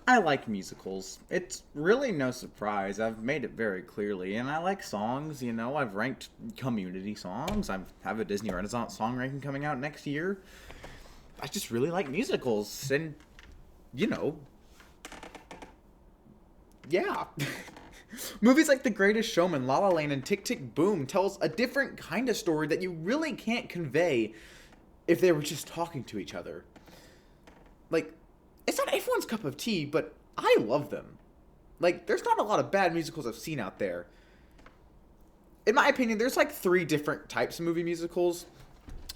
I like musicals. It's really no surprise. I've made it very clearly. And I like songs, I've ranked community songs. I have a Disney Renaissance song ranking coming out next year. I just really like musicals. And, you know, yeah. Movies like The Greatest Showman, La La Land, and Tick Tick Boom tells a different kind of story that you really can't convey if they were just talking to each other. Like, it's not everyone's cup of tea, but I love them. Like, there's not a lot of bad musicals I've seen out there. In my opinion, there's like three different types of movie musicals.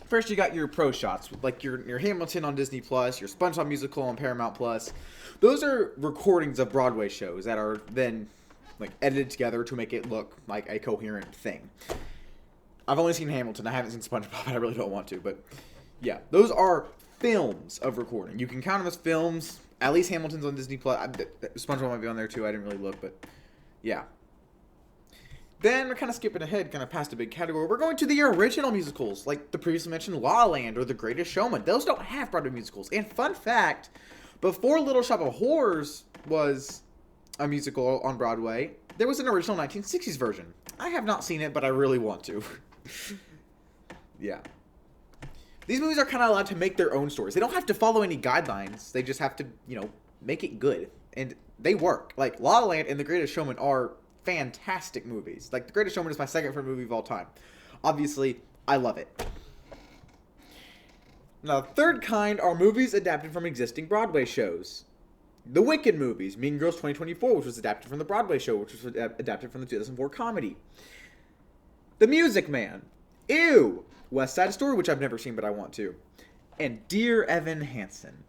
First, you got your pro shots, like your Hamilton on Disney Plus, your SpongeBob musical on Paramount Plus. Those are recordings of Broadway shows that are then like edited together to make it look like a coherent thing. I've only seen Hamilton. I haven't seen SpongeBob. I really don't want to, but yeah, those are films of recording. You can count them as films. At least Hamilton's on Disney Plus. SpongeBob might be on there too. I didn't really look, but yeah. Then we're kind of skipping ahead, kind of past a big category. We're going to the original musicals, like the previously mentioned La La Land or The Greatest Showman. Those don't have Broadway musicals. And fun fact, before Little Shop of Horrors was a musical on Broadway, there was an original 1960s version. I have not seen it, but I really want to. Yeah. These movies are kind of allowed to make their own stories. They don't have to follow any guidelines. They just have to, make it good. And they work. Like, La La Land and The Greatest Showman are fantastic movies. Like, The Greatest Showman is my second favorite movie of all time. Obviously, I love it. Now, the third kind are movies adapted from existing Broadway shows. The Wicked movies, Mean Girls 2024, which was adapted from the Broadway show, which was adapted from the 2004 comedy. The Music Man. Ew. West Side Story, which I've never seen, but I want to. And Dear Evan Hansen.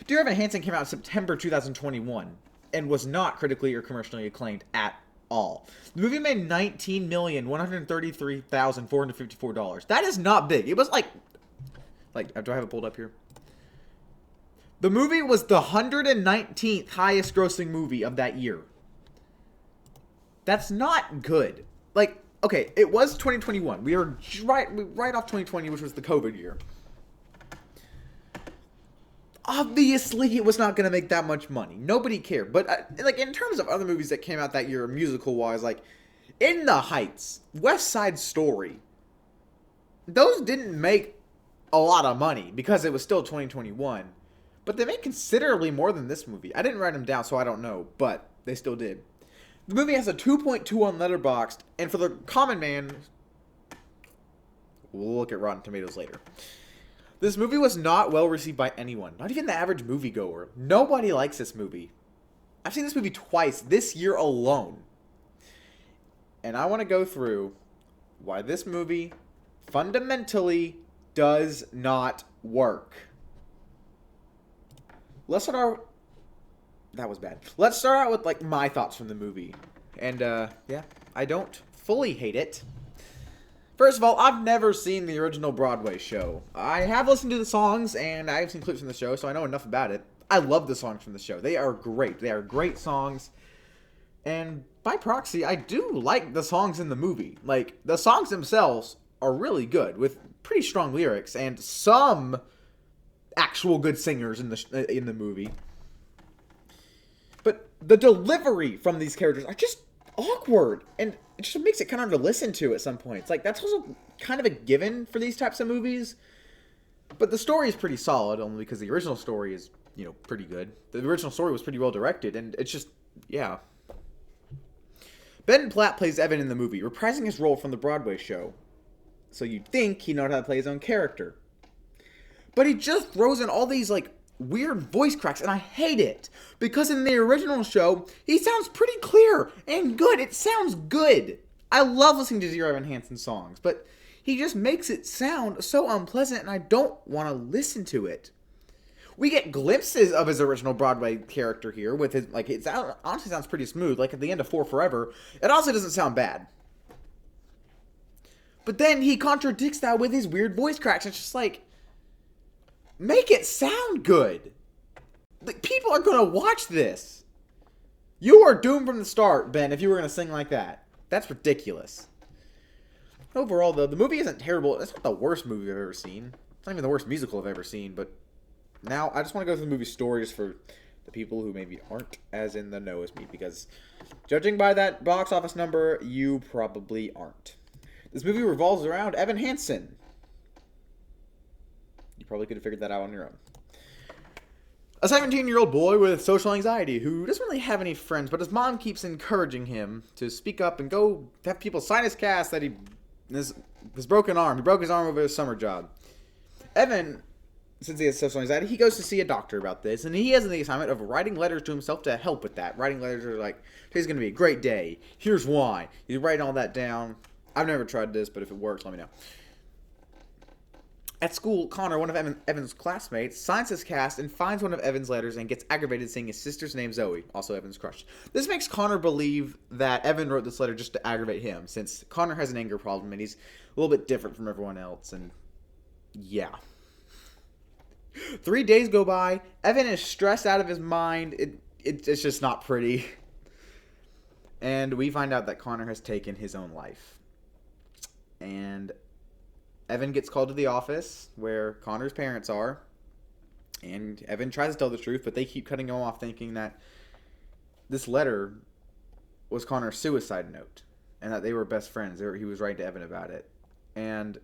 Dear Evan Hansen came out in September 2021 and was not critically or commercially acclaimed at all. The movie made $19,133,454. That is not big. It was like, do I have it pulled up here? The movie was the 119th highest grossing movie of that year. That's not good. Like, okay, it was 2021. We were right off 2020, which was the COVID year. Obviously, it was not going to make that much money. Nobody cared. But, in terms of other movies that came out that year, musical-wise, In the Heights, West Side Story, those didn't make a lot of money because it was still 2021. But they made considerably more than this movie. I didn't write them down, so I don't know, but they still did. The movie has a 2.2 on Letterboxd, and for the common man, we'll look at Rotten Tomatoes later. This movie was not well received by anyone, not even the average moviegoer. Nobody likes this movie. I've seen this movie twice this year alone. And I want to go through why this movie fundamentally does not work. Let's start out... That was bad. Let's start out with, my thoughts from the movie. And, yeah, I don't fully hate it. First of all, I've never seen the original Broadway show. I have listened to the songs, and I have seen clips from the show, so I know enough about it. I love the songs from the show. They are great. They are great songs. And by proxy, I do like the songs in the movie. The songs themselves are really good, with pretty strong lyrics, and some actual good singers in the movie. But the delivery from these characters are just awkward, and it just makes it kind of hard to listen to at some points. That's also kind of a given for these types of movies. But the story is pretty solid, only because the original story is, pretty good. The original story was pretty well directed, and it's just, yeah. Ben Platt plays Evan in the movie, reprising his role from the Broadway show. So you'd think he'd know how to play his own character. But he just throws in all these, weird voice cracks, and I hate it. Because in the original show, he sounds pretty clear and good. It sounds good. I love listening to Dear Evan Hansen songs, but he just makes it sound so unpleasant, and I don't want to listen to it. We get glimpses of his original Broadway character here with his, it honestly sounds pretty smooth. At the end of For Forever, it also doesn't sound bad. But then he contradicts that with his weird voice cracks. It's just make it sound good. People are going to watch this. You are doomed from the start, Ben, if you were going to sing like that. That's ridiculous. Overall, though, the movie isn't terrible. It's not the worst movie I've ever seen. It's not even the worst musical I've ever seen, but now I just want to go through the movie story just for the people who maybe aren't as in the know as me, because judging by that box office number, you probably aren't. This movie revolves around Evan Hansen. You probably could have figured that out on your own. A 17-year-old boy with social anxiety who doesn't really have any friends, but his mom keeps encouraging him to speak up and go have people sign his cast that his broken arm. He broke his arm over his summer job. Evan, since he has social anxiety, he goes to see a doctor about this, and he has the assignment of writing letters to himself to help with that. Writing letters are like, today's going to be a great day. Here's why. He's writing all that down. I've never tried this, but if it works, let me know. At school, Connor, one of Evan's classmates, signs his cast and finds one of Evan's letters and gets aggravated seeing his sister's name Zoe, also Evan's crush. This makes Connor believe that Evan wrote this letter just to aggravate him, since Connor has an anger problem and he's a little bit different from everyone else, and yeah. 3 days go by. Evan is stressed out of his mind. It's just not pretty. And we find out that Connor has taken his own life. And Evan gets called to the office where Connor's parents are. And Evan tries to tell the truth, but they keep cutting him off, thinking that this letter was Connor's suicide note. And that they were best friends. He was writing to Evan about it. And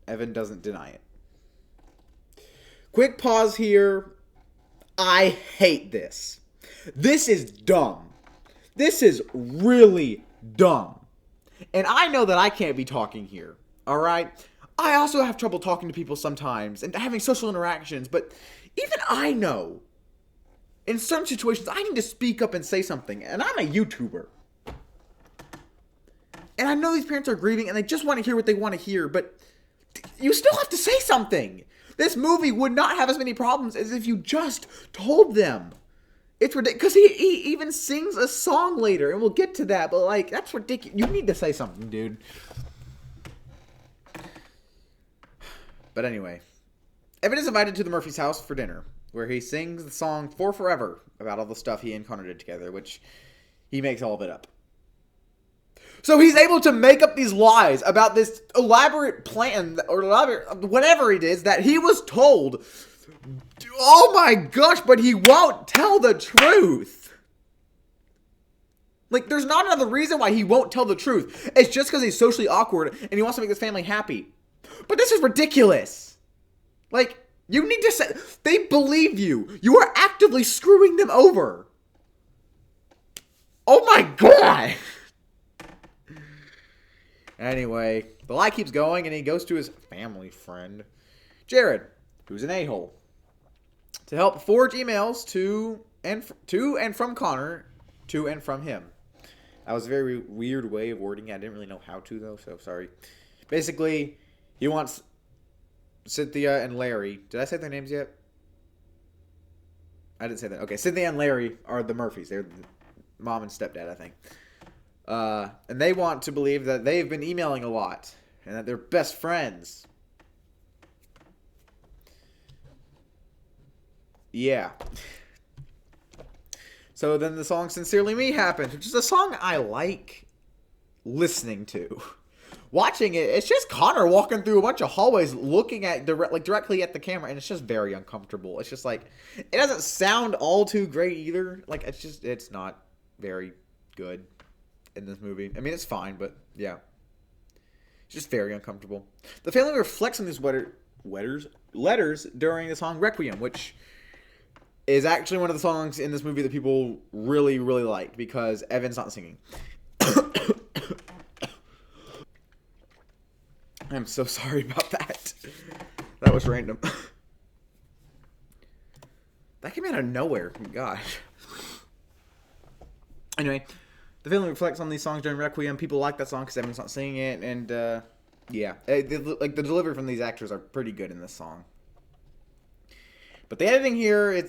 Evan doesn't deny it. Quick pause here. I hate this. This is dumb. This is really dumb. And I know that I can't be talking here, alright? I also have trouble talking to people sometimes and having social interactions, but even I know in certain situations I need to speak up and say something, and I'm a YouTuber. And I know these parents are grieving and they just want to hear what they want to hear, but you still have to say something. This movie would not have as many problems as if you just told them. It's ridiculous. Because he even sings a song later, and we'll get to that, but, like, that's ridiculous. You need to say something, dude. But anyway, Evan is invited to the Murphy's house for dinner, where he sings the song For Forever about all the stuff he and Connor did together, which he makes all of it up. So he's able to make up these lies about this elaborate plan, or elaborate, whatever it is, that he was told. Oh my gosh, but he won't tell the truth. Like, there's not another reason why he won't tell the truth. It's just because he's socially awkward and he wants to make his family happy. But this is ridiculous. Like, you need to say, they believe you. You are actively screwing them over. Oh my god. Anyway, the lie keeps going, and he goes to his family friend, Jared, who's an a-hole, to help forge emails to and from Connor, to and from him. That was a very weird way of wording it. I didn't really know how to, though, so sorry. Basically, he wants Cynthia and Larry. Did I say their names yet? I didn't say that. Okay, Cynthia and Larry are the Murphys. They're the mom and stepdad, I think. And they want to believe that they've been emailing a lot and that they're best friends. Yeah. So then the song Sincerely Me happens, which is a song I like listening to. Watching it, it's just Connor walking through a bunch of hallways looking at directly at the camera, and it's just very uncomfortable. It's just like, it doesn't sound all too great either. Like, it's not very good in this movie. I mean, it's fine, but yeah. It's just very uncomfortable. The family reflects on these letters during the song Requiem, which is actually one of the songs in this movie that people really, really liked because Evan's not singing. I'm so sorry about that. That was random. That came out of nowhere. Gosh. Anyway, the family reflects on these songs during Requiem. People like that song because Evan's not singing it, and yeah, the delivery from these actors are pretty good in this song. But the editing here,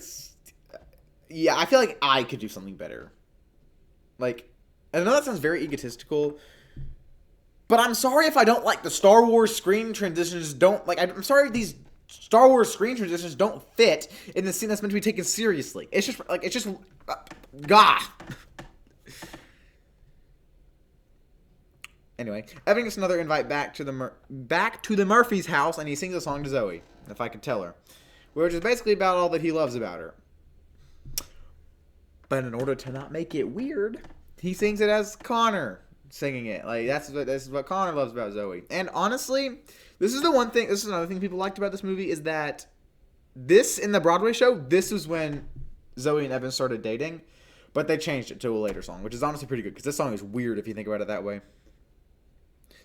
yeah, I feel like I could do something better. Like, I know that sounds very egotistical, but I'm sorry if I don't like the Star Wars screen transitions. I'm sorry if these Star Wars screen transitions don't fit in the scene that's meant to be taken seriously. It's just gah. Anyway, Evan gets another invite back to the Murphy's house, and he sings a song to Zoe, if I could tell her. which is basically about all that he loves about her. But in order to not make it weird, he sings it as Connor singing it. Like, this is what Connor loves about Zoe. And honestly, this is another thing people liked about this movie, is that this, in the Broadway show, this was when Zoe and Evan started dating. But they changed it to a later song, which is honestly pretty good, because this song is weird if you think about it that way.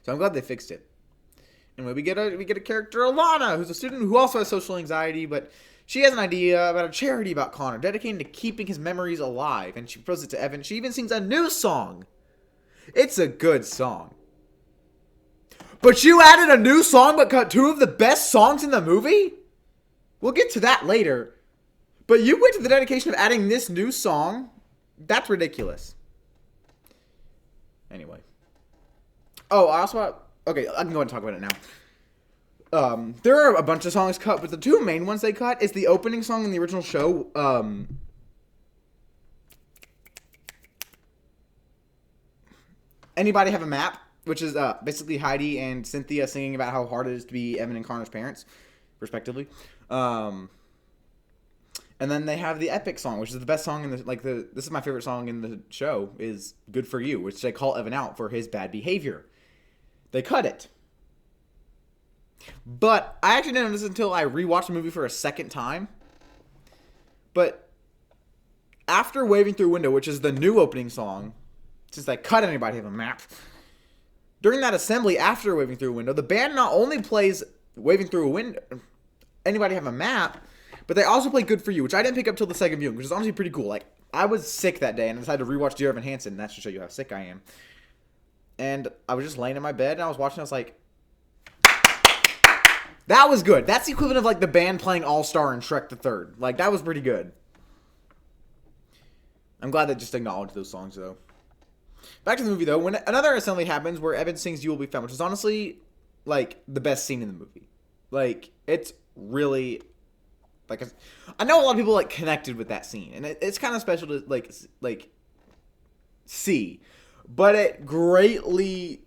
So I'm glad they fixed it. Anyway, we get a character, Alana, who's a student who also has social anxiety, but she has an idea about a charity about Connor, dedicated to keeping his memories alive, and she proposes it to Evan. She even sings a new song. It's a good song. But you added a new song but cut two of the best songs in the movie? We'll get to that later. But you went to the dedication of adding this new song? That's ridiculous. Anyway. Oh, I also... Okay, I can go ahead and talk about it now. There are a bunch of songs cut, but the two main ones they cut is the opening song in the original show. Anybody Have a Map? Which is basically Heidi and Cynthia singing about how hard it is to be Evan and Connor's parents, respectively. And then they have the epic song, which is the best song in this is my favorite song in the show, is Good For You, which they call Evan out for his bad behavior. They cut it. But I actually didn't notice until I rewatched the movie for a second time. But after Waving Through a Window, which is the new opening song, since they cut Anybody Have a Map, during that assembly after Waving Through a Window, the band not only plays Waving Through a Window, Anybody Have a Map, but they also play Good For You, which I didn't pick up till the second viewing, which is honestly pretty cool. Like, I was sick that day and I decided to rewatch Dear Evan Hansen, and that should show you how sick I am. And I was just laying in my bed and I was watching, I was like, that was good. That's the equivalent of like the band playing All-Star in Shrek the Third. Like, that was pretty good. I'm glad they just acknowledged those songs, though. Back to the movie, though. When another assembly happens where Evan sings You Will Be Found, which is honestly, like, the best scene in the movie. Like, it's really, like, I know a lot of people, like, connected with that scene. And it's kind of special to, like, see. But it greatly,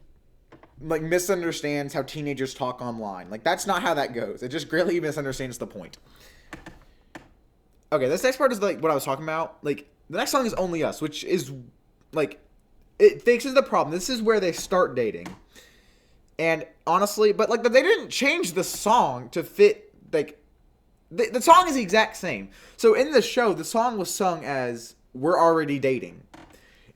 like, misunderstands how teenagers talk online. Like, that's not how that goes. It just greatly misunderstands the point. Okay, this next part is, like, what I was talking about. Like, the next song is Only Us, which is, like, it fixes the problem. This is where they start dating. And honestly, but, like, they didn't change the song to fit, like, the song is the exact same. So, in the show, the song was sung as We're Already Dating.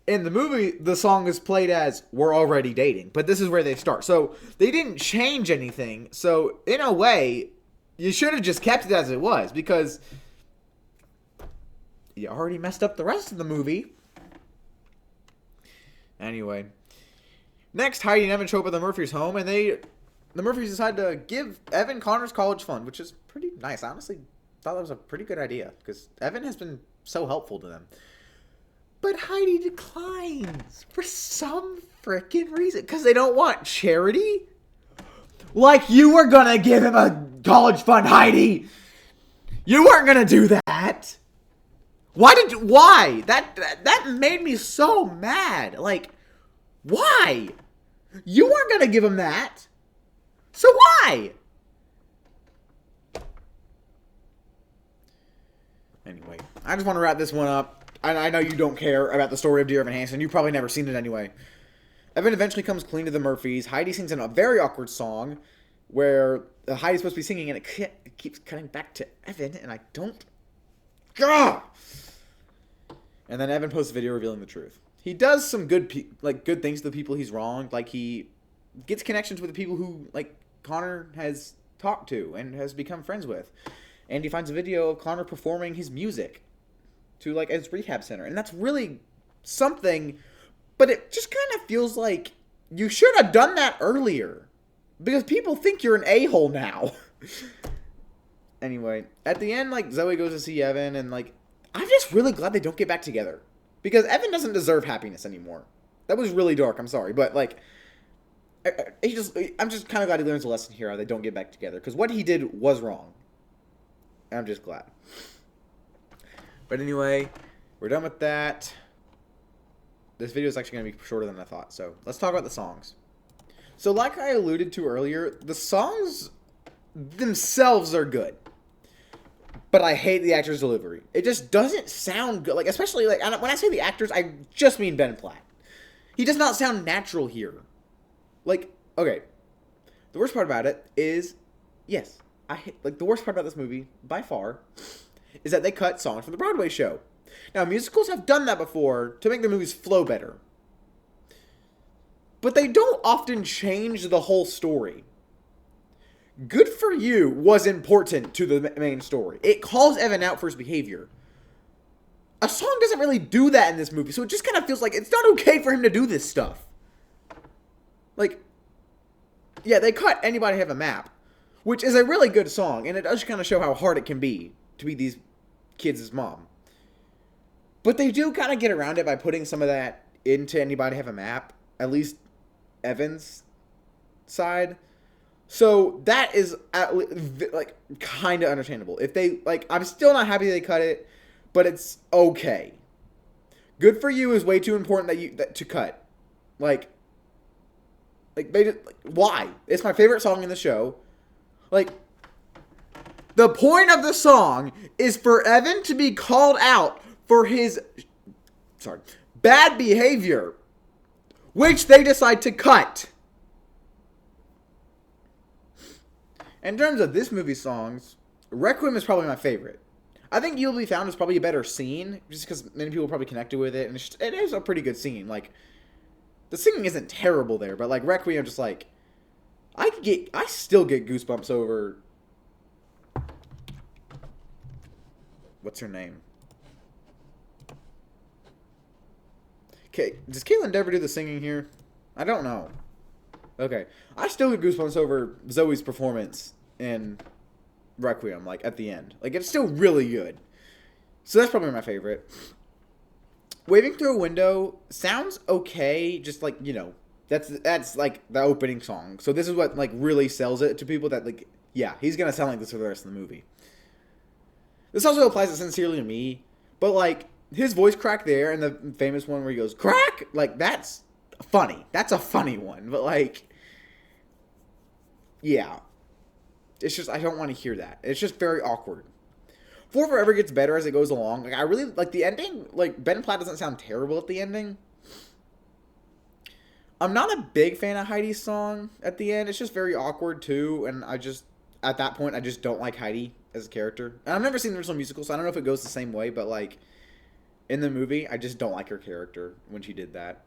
In the movie, the song is played as We're Already Dating. But this is where they start. So, they didn't change anything. So, in a way, you should have just kept it as it was. Because you already messed up the rest of the movie. Anyway. Next, Heidi and Evan show up at the Murphys' home. And the Murphys decide to give Evan Connor's college fund. Which is pretty nice. I honestly thought that was a pretty good idea. Because Evan has been so helpful to them. But Heidi declines for some freaking reason. Because they don't want charity? Like, you were gonna give him a college fund, Heidi! You weren't gonna do that! Why? That made me so mad. Like, why? You weren't gonna give him that. So why? Anyway, I just want to wrap this one up. I know you don't care about the story of Dear Evan Hansen. You've probably never seen it anyway. Evan eventually comes clean to the Murphys. Heidi sings in a very awkward song where Heidi's supposed to be singing and it keeps cutting back to Evan and I don't... Gah! And then Evan posts a video revealing the truth. He does some good things to the people he's wronged. Like, he gets connections with the people who, like, Connor has talked to and has become friends with. And he finds a video of Connor performing his music to, like, his rehab center. And that's really something, but it just kind of feels like you should have done that earlier. Because people think you're an a-hole now. Anyway, at the end, like, Zoe goes to see Evan, and, like, I'm just really glad they don't get back together. Because Evan doesn't deserve happiness anymore. That was really dark, I'm sorry. But, like, I'm just kind of glad he learns a lesson here how they don't get back together. Because what he did was wrong. I'm just glad. But anyway, we're done with that. This video is actually going to be shorter than I thought. So, let's talk about the songs. So, like I alluded to earlier, the songs themselves are good. but I hate the actor's delivery. It just doesn't sound good. Like, especially, like, when I say the actors, I just mean Ben Platt. He does not sound natural here. Like, okay. The worst part about it is, yes, the worst part about this movie, by far, is that they cut songs from the Broadway show. Now, musicals have done that before to make their movies flow better. But they don't often change the whole story. Good For You was important to the main story. It calls Evan out for his behavior. A song doesn't really do that in this movie, so it just kind of feels like it's not okay for him to do this stuff. Like, yeah, they cut Anybody Have a Map, which is a really good song, and it does kind of show how hard it can be to be these kids' mom. But they do kind of get around it by putting some of that into Anybody Have a Map, at least Evan's side. So that is like kind of understandable. If they like, I'm still not happy they cut it, but it's okay. Good For You is way too important to cut. Like they just, why? It's my favorite song in the show. Like, the point of the song is for Evan to be called out for his bad behavior, which they decide to cut. In terms of this movie's songs, Requiem is probably my favorite. I think You'll Be Found is probably a better scene, just because many people probably connected with it, and it is a pretty good scene. Like, the singing isn't terrible there, but like Requiem, just like, I still get goosebumps over, what's her name? Okay, does Caitlin ever do the singing here? I don't know. Okay, I still get goosebumps over Zoe's performance in Requiem, like, at the end. Like, it's still really good. So that's probably my favorite. Waving Through a Window sounds okay, just like, you know, that's like the opening song. So this is what like really sells it to people, that like, yeah, he's gonna sound like this for the rest of the movie. This also applies to Sincerely to Me, but like his voice crack there and the famous one where he goes crack, like that's funny. That's a funny one, but like, yeah, it's just I don't want to hear that. It's just very awkward. For Forever gets better as it goes along. Like I really like the ending. Like Ben Platt doesn't sound terrible at the ending. I'm not a big fan of Heidi's song at the end. It's just very awkward too, and at that point I just don't like Heidi as a character. And I've never seen the original musical, so I don't know if it goes the same way, but like in the movie, I just don't like her character when she did that.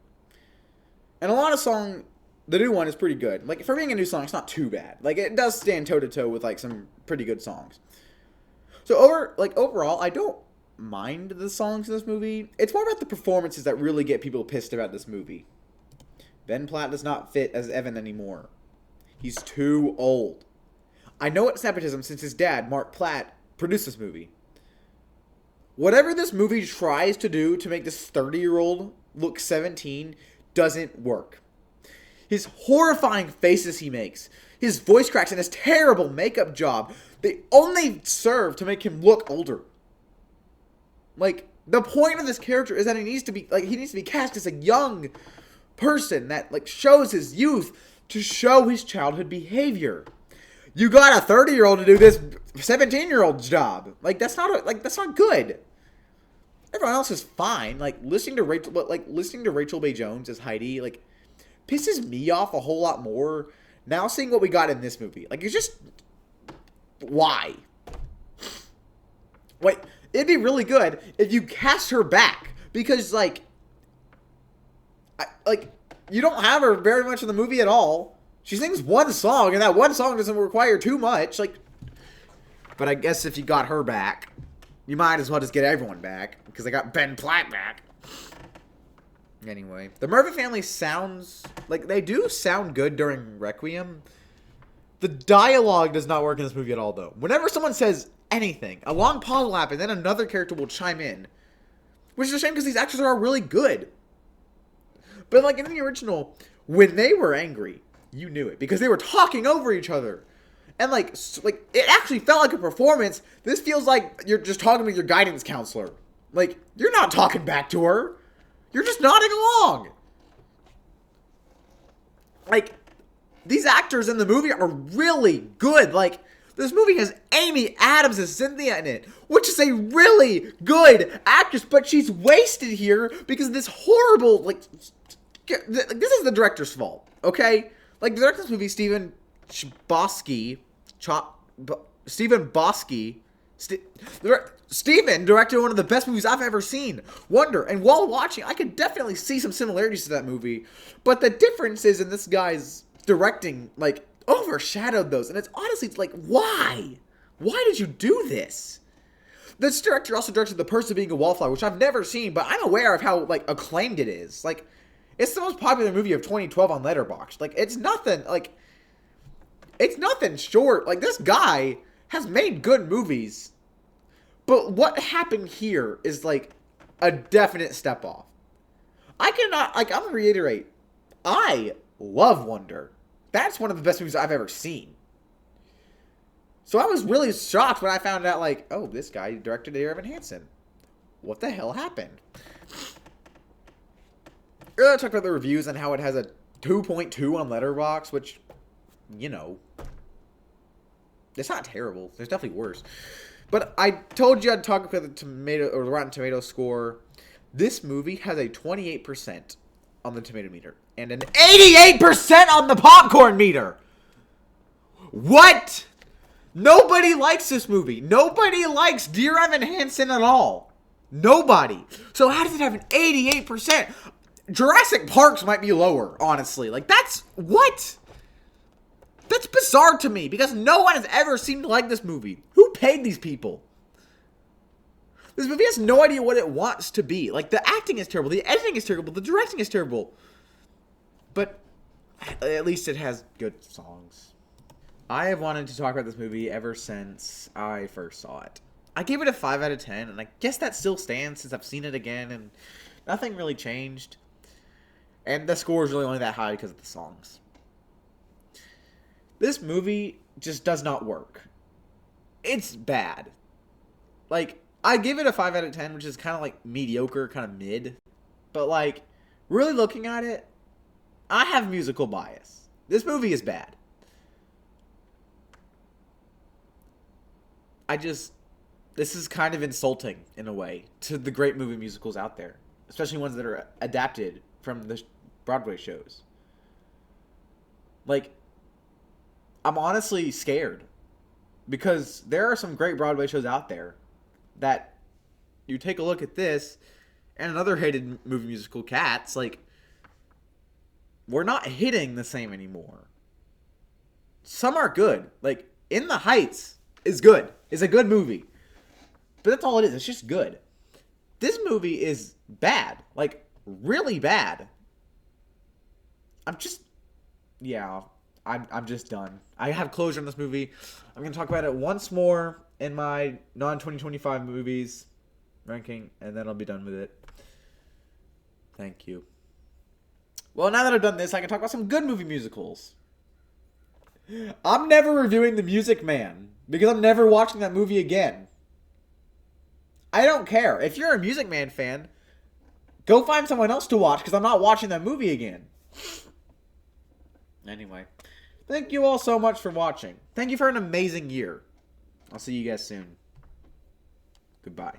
And a lot of the new one is pretty good. Like for being a new song, it's not too bad. Like it does stand toe to toe with like some pretty good songs. So overall, I don't mind the songs in this movie. It's more about the performances that really get people pissed about this movie. Ben Platt does not fit as Evan anymore. He's too old. I know it's nepotism since his dad, Mark Platt, produced this movie. Whatever this movie tries to do to make this 30-year-old look 17 doesn't work. His horrifying faces he makes, his voice cracks, and his terrible makeup job, they only serve to make him look older. Like, the point of this character is that he needs to be cast as a young person that like shows his youth to show his childhood behavior. You got a 30-year-old to do this 17-year-old's job. Like that's not good. Everyone else is fine. Like listening to Rachel Bay Jones as Heidi like pisses me off a whole lot more now seeing what we got in this movie. Like it's just why? Wait, it'd be really good if you cast her back because you don't have her very much in the movie at all. She sings one song, and that one song doesn't require too much. But I guess if you got her back, you might as well just get everyone back because they got Ben Platt back. Anyway, the Murphy family they do sound good during Requiem. The dialogue does not work in this movie at all, though. Whenever someone says anything, a long pause will happen, and then another character will chime in, which is a shame because these actors are all really good. But like in the original, when they were angry, you knew it because they were talking over each other. And like it actually felt like a performance. This feels like you're just talking with your guidance counselor. Like you're not talking back to her. You're just nodding along. Like these actors in the movie are really good. Like This movie has Amy Adams as Cynthia in it, which is a really good actress, but she's wasted here because of this horrible, like, this is the director's fault, okay? Like, the director of this movie, Steven directed one of the best movies I've ever seen, Wonder. And while watching, I could definitely see some similarities to that movie. But the difference is in this guy's directing, like, overshadowed those. And it's honestly, it's like, why? Why did you do this? This director also directed The Perks of Being a Wallflower, which I've never seen, but I'm aware of how, like, acclaimed it is. Like, it's the most popular movie of 2012 on Letterboxd. Like, it's nothing short. Like, this guy has made good movies. But what happened here is, like, a definite step off. I'm going to reiterate, I love Wonder. That's one of the best movies I've ever seen. So I was really shocked when I found out, like, oh, this guy directed Dear Evan Hansen. What the hell happened? Earlier I talked about the reviews and how it has a 2.2 on Letterboxd, which, you know, it's not terrible. There's definitely worse. But I told you I'd talk about the Rotten Tomato score. This movie has a 28% on the tomato meter and an 88% on the popcorn meter. What? Nobody likes this movie. Nobody likes Dear Evan Hansen at all. Nobody. So how does it have an 88%? Jurassic Parks might be lower, honestly. Like, that's... What? That's bizarre to me, because no one has ever seemed to like this movie. Who paid these people? This movie has no idea what it wants to be. Like, the acting is terrible, the editing is terrible, the directing is terrible. But at least it has good songs. I have wanted to talk about this movie ever since I first saw it. I gave it a 5 out of 10, and I guess that still stands since I've seen it again, and nothing really changed. And the score is really only that high because of the songs. This movie just does not work. It's bad. Like, I give it a 5 out of 10, which is kind of like mediocre, kind of mid. But, like, really looking at it, I have musical bias. This movie is bad. This is kind of insulting, in a way, to the great movie musicals out there. Especially ones that are adapted from the Broadway shows. Like, I'm honestly scared. Because there are some great Broadway shows out there that you take a look at this and another hated movie musical, Cats, like, we're not hitting the same anymore. Some are good. Like, In the Heights is good. It's a good movie. But that's all it is. It's just good. This movie is bad. Like, really bad. I'm just done. I have closure on this movie. I'm going to talk about it once more in my non-2025 movies ranking, and then I'll be done with it. Thank you. Well, now that I've done this, I can talk about some good movie musicals. I'm never reviewing The Music Man, because I'm never watching that movie again. I don't care. If you're a Music Man fan, go find someone else to watch, because I'm not watching that movie again. Anyway, thank you all so much for watching. Thank you for an amazing year. I'll see you guys soon. Goodbye.